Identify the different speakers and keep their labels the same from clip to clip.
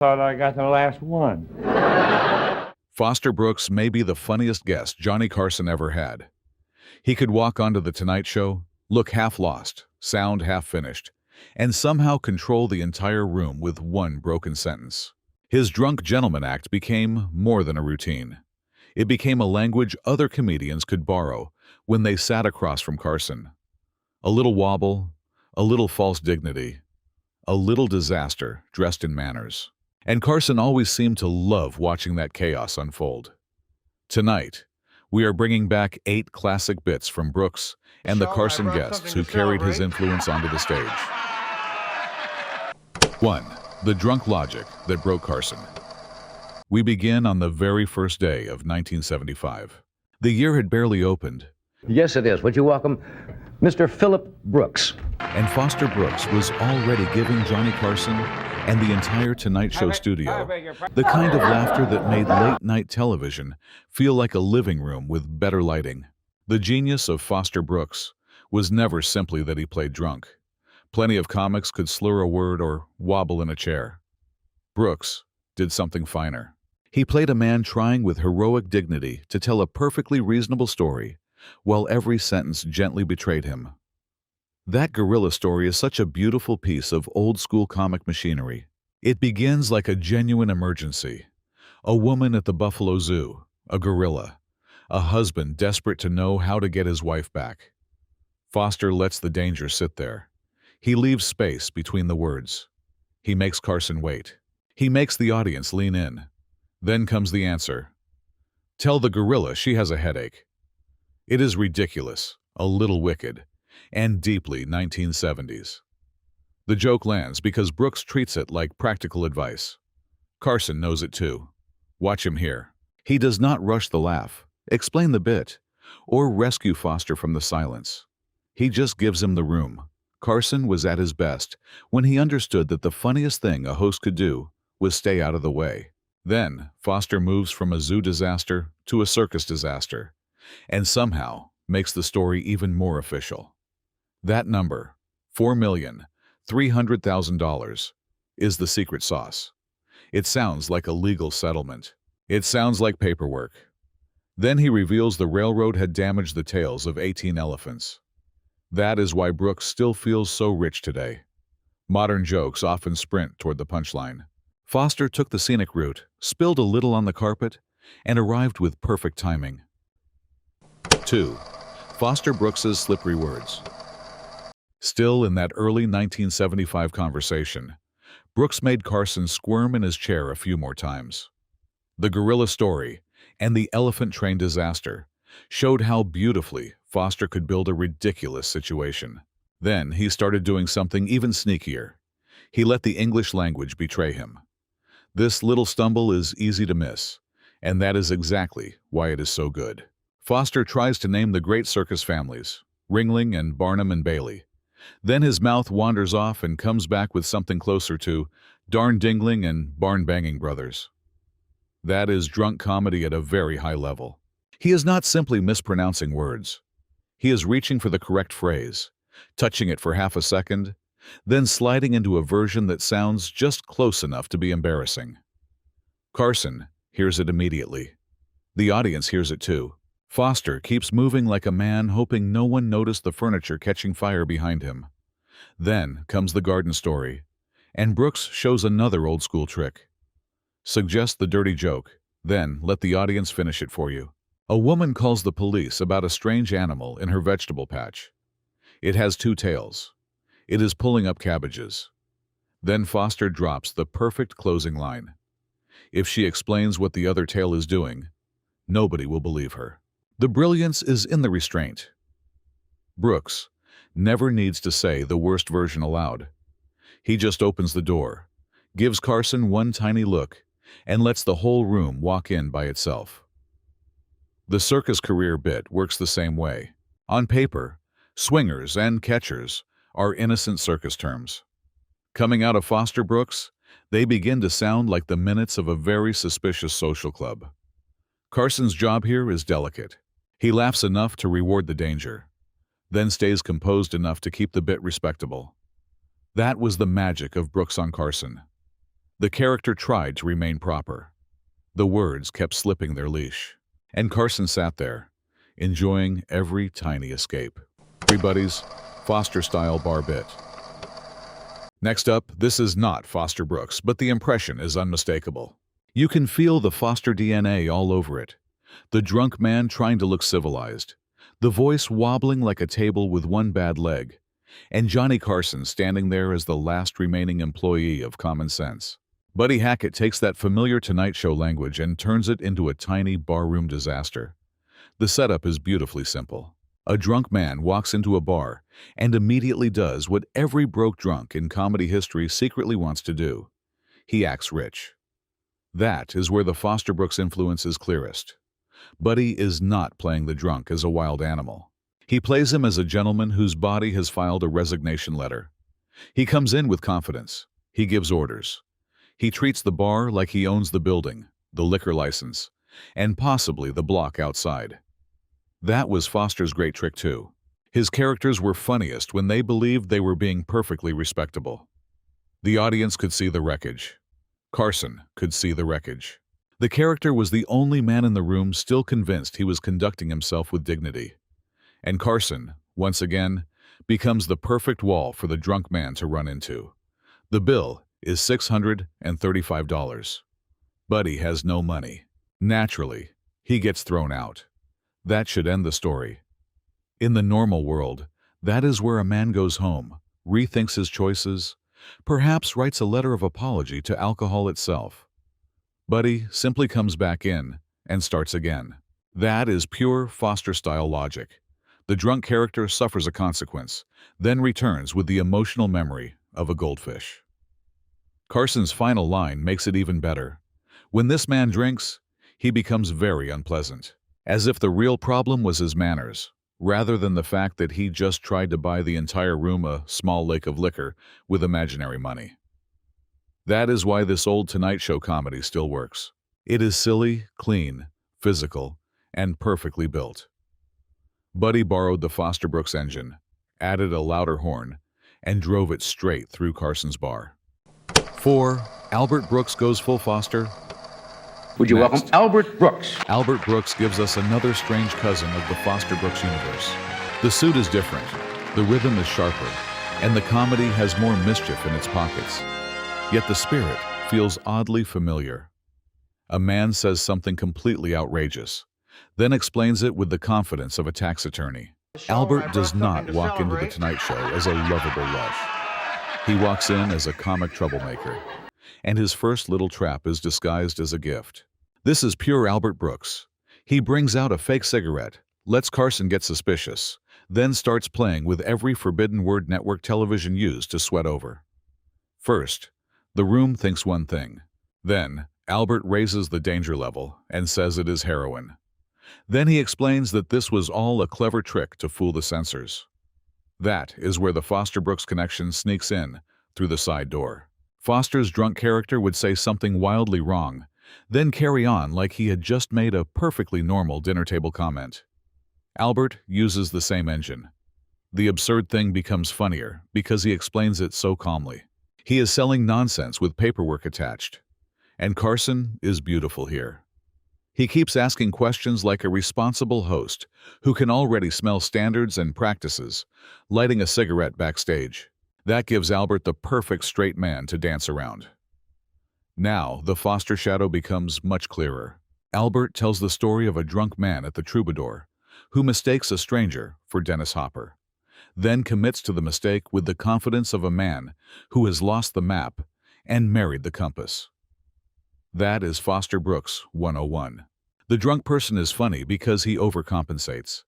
Speaker 1: Thought I got the last one.
Speaker 2: Foster Brooks may be the funniest guest Johnny Carson ever had. He could walk onto The Tonight Show, look half lost, sound half finished, and somehow control the entire room with one broken sentence. His drunk gentleman act became more than a routine. It became a language other comedians could borrow when they sat across from Carson. A little wobble, a little false dignity, a little disaster dressed in manners. And Carson always seemed to love watching that chaos unfold. Tonight, we are bringing back 8 classic bits from Brooks and the Carson guests who carried his influence onto the stage. 1. The drunk logic that broke Carson. We begin on the very first day of 1975. The year had barely opened.
Speaker 3: Yes, it is. Would you welcome Mr. Philip Brooks?
Speaker 2: And Foster Brooks was already giving Johnny Carson and the entire Tonight Show studio the kind of laughter that made late-night television feel like a living room with better lighting. The genius of Foster Brooks was never simply that he played drunk. Plenty of comics could slur a word or wobble in a chair. Brooks did something finer. He played a man trying with heroic dignity to tell a perfectly reasonable story, while every sentence gently betrayed him. That gorilla story is such a beautiful piece of old-school comic machinery. It begins like a genuine emergency. A woman at the Buffalo Zoo, a gorilla, a husband desperate to know how to get his wife back. Foster lets the danger sit there. He leaves space between the words. He makes Carson wait. He makes the audience lean in. Then comes the answer. Tell the gorilla she has a headache. It is ridiculous, a little wicked, and deeply 1970s. The joke lands because Brooks treats it like practical advice. Carson knows it too. Watch him here. He does not rush the laugh, explain the bit, or rescue Foster from the silence. He just gives him the room. Carson was at his best when he understood that the funniest thing a host could do was stay out of the way. Then, Foster moves from a zoo disaster to a circus disaster, and somehow makes the story even more official. That number, $4,300,000, is the secret sauce. It sounds like a legal settlement. It sounds like paperwork. Then he reveals the railroad had damaged the tails of 18 elephants. That is why Brooks still feels so rich today. Modern jokes often sprint toward the punchline. Foster took the scenic route, spilled a little on the carpet, and arrived with perfect timing. 2. Foster Brooks's slippery words. Still in that early 1975 conversation, Brooks made Carson squirm in his chair a few more times. The gorilla story and the elephant train disaster showed how beautifully Foster could build a ridiculous situation. Then he started doing something even sneakier. He let the English language betray him. This little stumble is easy to miss, and that is exactly why it is so good. Foster tries to name the great circus families, Ringling and Barnum and Bailey. Then his mouth wanders off and comes back with something closer to Darn Dingling and Barn Banging Brothers. That is drunk comedy at a very high level. He is not simply mispronouncing words. He is reaching for the correct phrase, touching it for half a second, then sliding into a version that sounds just close enough to be embarrassing. Carson hears it immediately. The audience hears it too. Foster keeps moving like a man hoping no one noticed the furniture catching fire behind him. Then comes the garden story, and Brooks shows another old-school trick. Suggest the dirty joke, then let the audience finish it for you. A woman calls the police about a strange animal in her vegetable patch. It has 2 tails. It is pulling up cabbages. Then Foster drops the perfect closing line. If she explains what the other tail is doing, nobody will believe her. The brilliance is in the restraint. Brooks never needs to say the worst version aloud. He just opens the door, gives Carson one tiny look, and lets the whole room walk in by itself. The circus career bit works the same way. On paper, swingers and catchers are innocent circus terms. Coming out of Foster Brooks, they begin to sound like the minutes of a very suspicious social club. Carson's job here is delicate. He laughs enough to reward the danger, then stays composed enough to keep the bit respectable. That was the magic of Brooks on Carson. The character tried to remain proper. The words kept slipping their leash. And Carson sat there, enjoying every tiny escape. Everybody's Foster-style bar bit. Next up, this is not Foster Brooks, but the impression is unmistakable. You can feel the Foster DNA all over it. The drunk man trying to look civilized, the voice wobbling like a table with one bad leg, and Johnny Carson standing there as the last remaining employee of common sense. Buddy Hackett takes that familiar Tonight Show language and turns it into a tiny barroom disaster. The setup is beautifully simple. A drunk man walks into a bar and immediately does what every broke drunk in comedy history secretly wants to do. He acts rich. That is where the Foster Brooks influence is clearest. Buddy is not playing the drunk as a wild animal. He plays him as a gentleman whose body has filed a resignation letter. He comes in with confidence. He gives orders. He treats the bar like he owns the building, the liquor license, and possibly the block outside. That was Foster's great trick too. His characters were funniest when they believed they were being perfectly respectable. The audience could see the wreckage. Carson could see the wreckage. The character was the only man in the room still convinced he was conducting himself with dignity. And Carson, once again, becomes the perfect wall for the drunk man to run into. The bill is $635. Buddy has no money. Naturally, he gets thrown out. That should end the story. In the normal world, that is where a man goes home, rethinks his choices, perhaps writes a letter of apology to alcohol itself. Buddy simply comes back in and starts again. That is pure Foster-style logic. The drunk character suffers a consequence, then returns with the emotional memory of a goldfish. Carson's final line makes it even better. When this man drinks, he becomes very unpleasant. As if the real problem was his manners, rather than the fact that he just tried to buy the entire room a small lake of liquor with imaginary money. That is why this old Tonight Show comedy still works. It is silly, clean, physical, and perfectly built. Buddy borrowed the Foster Brooks engine, added a louder horn, and drove it straight through Carson's bar. 4. Albert Brooks goes full Foster.
Speaker 3: Would you welcome Albert Brooks?
Speaker 2: Albert Brooks gives us another strange cousin of the Foster Brooks universe. The suit is different, the rhythm is sharper, and the comedy has more mischief in its pockets. Yet the spirit feels oddly familiar. A man says something completely outrageous, then explains it with the confidence of a tax attorney. Albert does not walk into The Tonight Show as a lovable lush. He walks in as a comic troublemaker, and his first little trap is disguised as a gift. This is pure Albert Brooks. He brings out a fake cigarette, lets Carson get suspicious, then starts playing with every forbidden word network television used to sweat over. First, the room thinks one thing. Then, Albert raises the danger level and says it is heroin. Then he explains that this was all a clever trick to fool the censors. That is where the Foster Brooks connection sneaks in through the side door. Foster's drunk character would say something wildly wrong, then carry on like he had just made a perfectly normal dinner table comment. Albert uses the same engine. The absurd thing becomes funnier because he explains it so calmly. He is selling nonsense with paperwork attached. And Carson is beautiful here. He keeps asking questions like a responsible host who can already smell standards and practices, lighting a cigarette backstage. That gives Albert the perfect straight man to dance around. Now, the Foster shadow becomes much clearer. Albert tells the story of a drunk man at the Troubadour who mistakes a stranger for Dennis Hopper, then commits to the mistake with the confidence of a man who has lost the map and married the compass. That is Foster Brooks 101. The drunk person is funny because he overcompensates.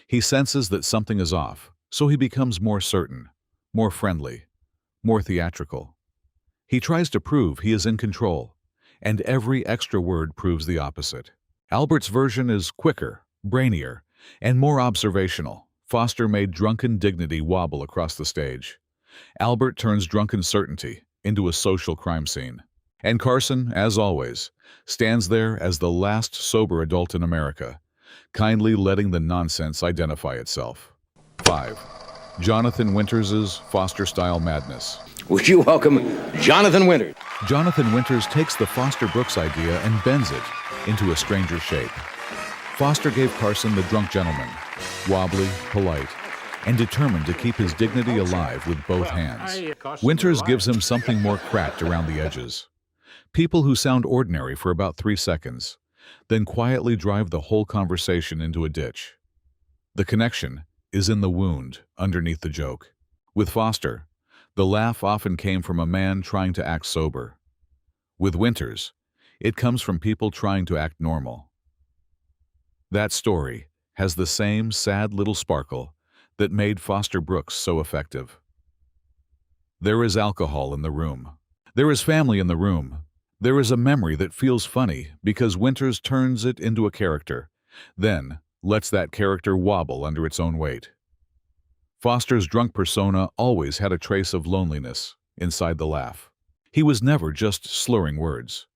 Speaker 2: He senses that something is off, so he becomes more certain, more friendly, more theatrical. He tries to prove he is in control, and every extra word proves the opposite. Albert's version is quicker, brainier, and more observational. Foster made drunken dignity wobble across the stage. Albert turns drunken certainty into a social crime scene. And Carson, as always, stands there as the last sober adult in America, kindly letting the nonsense identify itself. 5. Jonathan Winters' Foster-style madness.
Speaker 3: Would you welcome Jonathan Winters?
Speaker 2: Jonathan Winters takes the Foster Brooks idea and bends it into a stranger shape. Foster gave Carson the drunk gentleman, wobbly, polite, and determined to keep his dignity alive with both hands. Winters gives him something more cracked around the edges. People who sound ordinary for about 3 seconds, then quietly drive the whole conversation into a ditch. The connection is in the wound underneath the joke. With Foster, the laugh often came from a man trying to act sober. With Winters, it comes from people trying to act normal. That story has the same sad little sparkle that made Foster Brooks so effective. There is alcohol in the room. There is family in the room. There is a memory that feels funny because Winters turns it into a character, then lets that character wobble under its own weight. Foster's drunk persona always had a trace of loneliness inside the laugh. He was never just slurring words.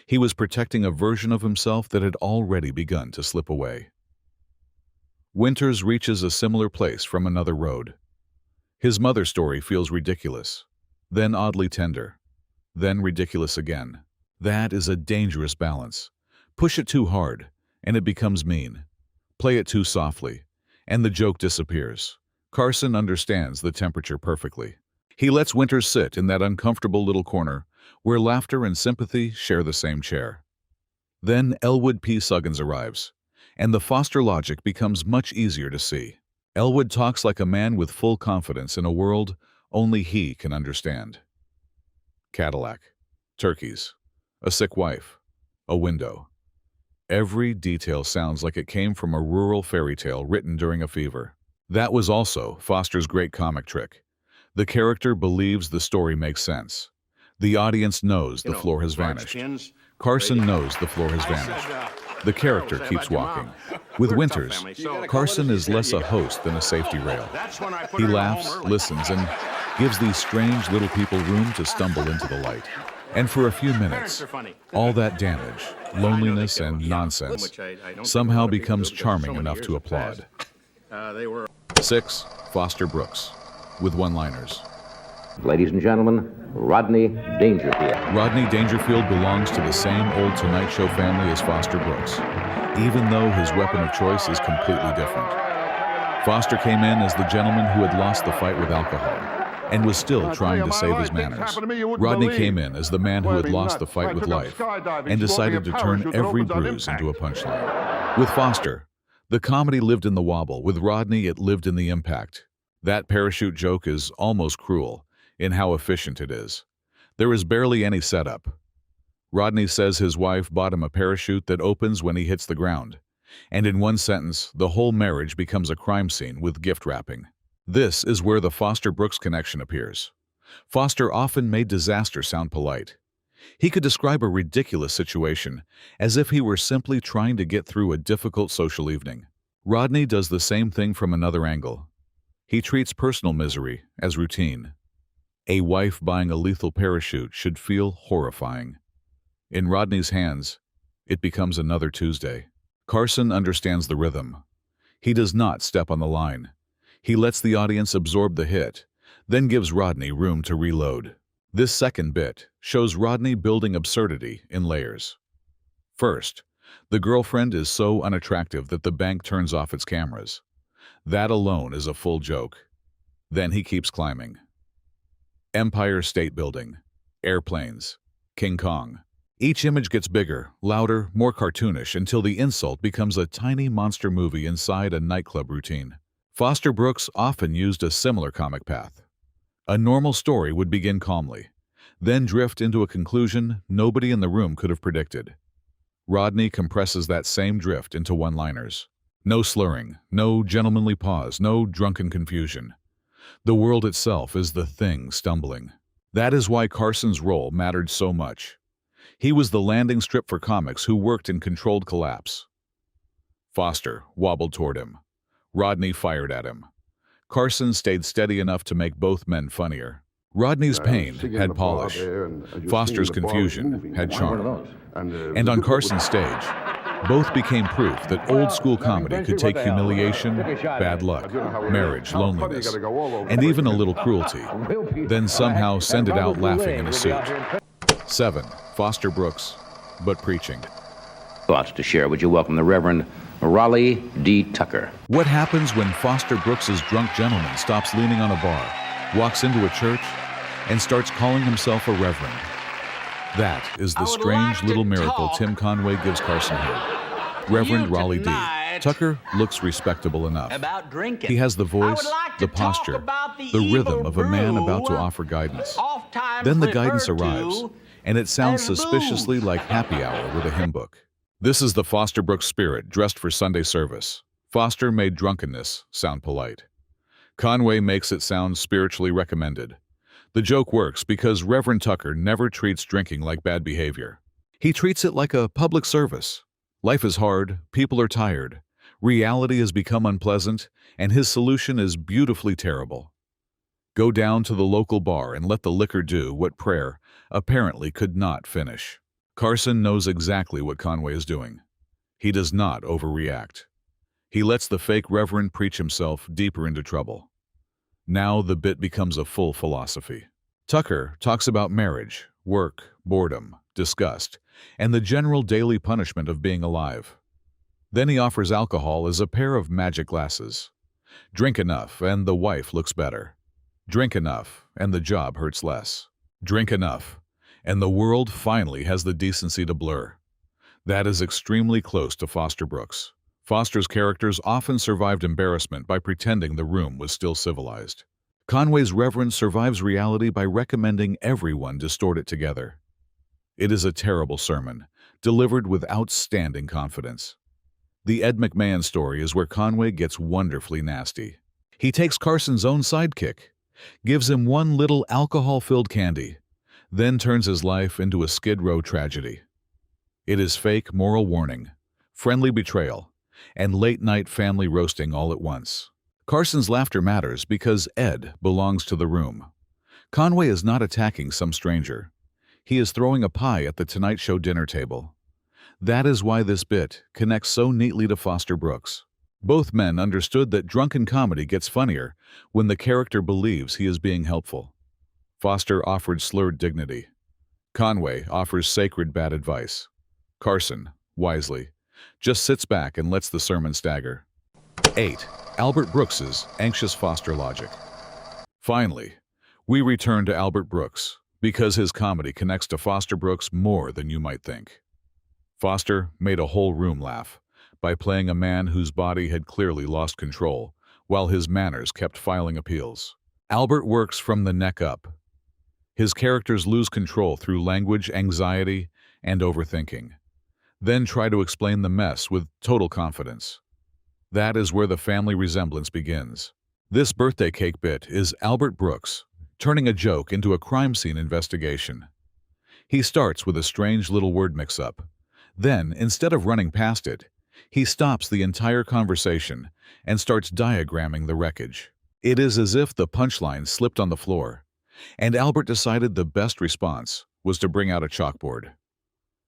Speaker 2: He was protecting a version of himself that had already begun to slip away. Winters reaches a similar place from another road. His mother's story feels ridiculous, then oddly tender, then ridiculous again. That is a dangerous balance. Push it too hard, and it becomes mean. Play it too softly, and the joke disappears. Carson understands the temperature perfectly. He lets Winters sit in that uncomfortable little corner where laughter and sympathy share the same chair. Then Elwood P. Suggins arrives, and the Foster logic becomes much easier to see. Elwood talks like a man with full confidence in a world only he can understand. Cadillac, turkeys, a sick wife, a window. Every detail sounds like it came from a rural fairy tale written during a fever. That was also Foster's great comic trick. The character believes the story makes sense. The audience knows the floor has vanished. Carson knows the floor has vanished. The character keeps walking. With Winters, Carson is less a host than a safety rail. He laughs, listens, and gives these strange little people room to stumble into the light. And for a few minutes, all that damage, loneliness, and nonsense somehow becomes charming enough to applaud. 6. Foster Brooks, with one-liners.
Speaker 3: Ladies and gentlemen, Rodney Dangerfield.
Speaker 2: Rodney Dangerfield belongs to the same old Tonight Show family as Foster Brooks, even though his weapon of choice is completely different. Foster came in as the gentleman who had lost the fight with alcohol and was still trying to save his manners. Rodney came in as the man who had lost the fight with life and decided to turn every bruise into a punchline. With Foster, the comedy lived in the wobble. With Rodney, it lived in the impact. That parachute joke is almost cruel in how efficient it is. There is barely any setup. Rodney says his wife bought him a parachute that opens when he hits the ground, and in one sentence, the whole marriage becomes a crime scene with gift wrapping. This is where the Foster-Brooks connection appears. Foster often made disaster sound polite. He could describe a ridiculous situation as if he were simply trying to get through a difficult social evening. Rodney does the same thing from another angle. He treats personal misery as routine. A wife buying a lethal parachute should feel horrifying. In Rodney's hands, it becomes another Tuesday. Carson understands the rhythm. He does not step on the line. He lets the audience absorb the hit, then gives Rodney room to reload. This second bit shows Rodney building absurdity in layers. First, the girlfriend is so unattractive that the bank turns off its cameras. That alone is a full joke. Then he keeps climbing. Empire State Building, airplanes, King Kong. Each image gets bigger, louder, more cartoonish until the insult becomes a tiny monster movie inside a nightclub routine. Foster Brooks often used a similar comic path. A normal story would begin calmly, then drift into a conclusion nobody in the room could have predicted. Rodney compresses that same drift into one-liners. No slurring, no gentlemanly pause, no drunken confusion. The world itself is the thing stumbling. That is why Carson's role mattered so much. He was the landing strip for comics who worked in controlled collapse. Foster wobbled toward him. Rodney fired at him. Carson stayed steady enough to make both men funnier. Rodney's pain had polish. Foster's confusion had charm. And on Carson's stage, both became proof that old-school comedy could take humiliation, bad luck, marriage, loneliness, and even a little cruelty, then somehow send it out laughing in a suit. 7. Foster Brooks, but preaching.
Speaker 3: Thoughts to share. Would you welcome the Reverend Raleigh D. Tucker?
Speaker 2: What happens when Foster Brooks's drunk gentleman stops leaning on a bar, walks into a church, and starts calling himself a reverend? That is the strange little miracle Tim Conway gives Carson here. Reverend Raleigh D. Tucker looks respectable enough. He has the voice, the posture, the rhythm of a man about to offer guidance. Then the guidance arrives, and it sounds suspiciously like happy hour with a hymn book. This is the Foster Brooks spirit dressed for Sunday service. Foster made drunkenness sound polite. Conway makes it sound spiritually recommended. The joke works because Reverend Tucker never treats drinking like bad behavior. He treats it like a public service. Life is hard, people are tired, reality has become unpleasant, and his solution is beautifully terrible. Go down to the local bar and let the liquor do what prayer apparently could not finish. Carson knows exactly what Conway is doing. He does not overreact. He lets the fake reverend preach himself deeper into trouble. Now the bit becomes a full philosophy. Tucker talks about marriage, work, boredom, disgust, and the general daily punishment of being alive. Then he offers alcohol as a pair of magic glasses. Drink enough and the wife looks better. Drink enough and the job hurts less. Drink enough and the world finally has the decency to blur. That is extremely close to Foster Brooks. Foster's characters often survived embarrassment by pretending the room was still civilized. Conway's reverend survives reality by recommending everyone distort it together. It is a terrible sermon, delivered with outstanding confidence. The Ed McMahon story is where Conway gets wonderfully nasty. He takes Carson's own sidekick, gives him one little alcohol-filled candy, then turns his life into a Skid Row tragedy. It is fake moral warning, friendly betrayal, and late-night family roasting all at once. Carson's laughter matters because Ed belongs to the room. Conway is not attacking some stranger. He is throwing a pie at the Tonight Show dinner table. That is why this bit connects so neatly to Foster Brooks. Both men understood that drunken comedy gets funnier when the character believes he is being helpful. Foster offered slurred dignity. Conway offers sacred bad advice. Carson, wisely, just sits back and lets the sermon stagger. 8. Albert Brooks's anxious Foster logic. Finally, we return to Albert Brooks, because his comedy connects to Foster Brooks more than you might think. Foster made a whole room laugh by playing a man whose body had clearly lost control, while his manners kept filing appeals. Albert works from the neck up. His characters lose control through language, anxiety, and overthinking, then try to explain the mess with total confidence. That is where the family resemblance begins. This birthday cake bit is Albert Brooks turning a joke into a crime scene investigation. He starts with a strange little word mix-up. Then, instead of running past it, he stops the entire conversation and starts diagramming the wreckage. It is as if the punchline slipped on the floor, and Albert decided the best response was to bring out a chalkboard.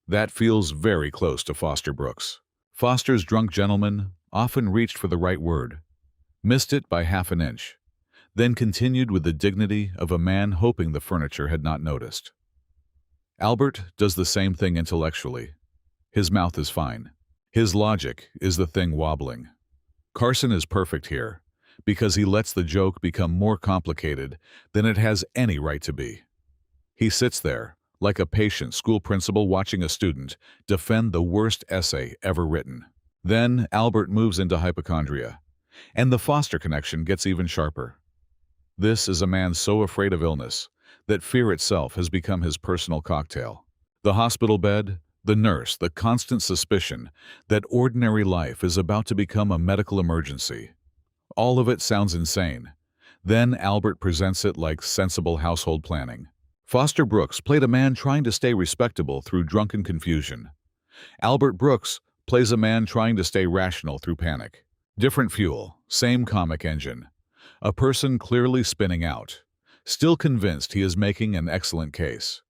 Speaker 2: That feels very close to Foster Brooks. Foster's drunk gentleman often reached for the right word, missed it by half an inch, then continued with the dignity of a man hoping the furniture had not noticed. Albert does the same thing intellectually. His mouth is fine. His logic is the thing wobbling. Carson is perfect here because he lets the joke become more complicated than it has any right to be. He sits there like a patient school principal watching a student defend the worst essay ever written. Then Albert moves into hypochondria, and the Foster connection gets even sharper. This is a man so afraid of illness that fear itself has become his personal cocktail. The hospital bed, the nurse, the constant suspicion that ordinary life is about to become a medical emergency. All of it sounds insane. Then Albert presents it like sensible household planning. Foster Brooks played a man trying to stay respectable through drunken confusion. Albert Brooks plays a man trying to stay rational through panic. Different fuel, same comic engine. A person clearly spinning out, still convinced he is making an excellent case.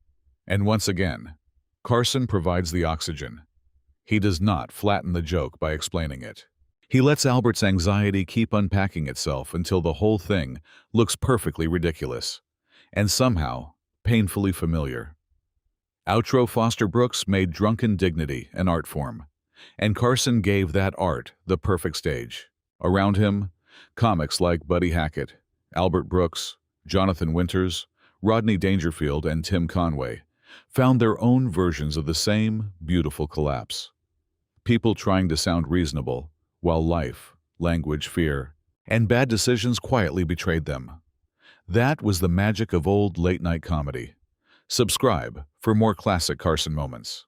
Speaker 2: And once again, Carson provides the oxygen. He does not flatten the joke by explaining it. He lets Albert's anxiety keep unpacking itself until the whole thing looks perfectly ridiculous, and somehow painfully familiar. Outro Foster Brooks made drunken dignity an art form, and Carson gave that art the perfect stage. Around him, comics like Buddy Hackett, Albert Brooks, Jonathan Winters, Rodney Dangerfield, and Tim Conway found their own versions of the same beautiful collapse. People trying to sound reasonable, while life, language, fear, and bad decisions quietly betrayed them. That was the magic of old late-night comedy. Subscribe for more classic Carson moments.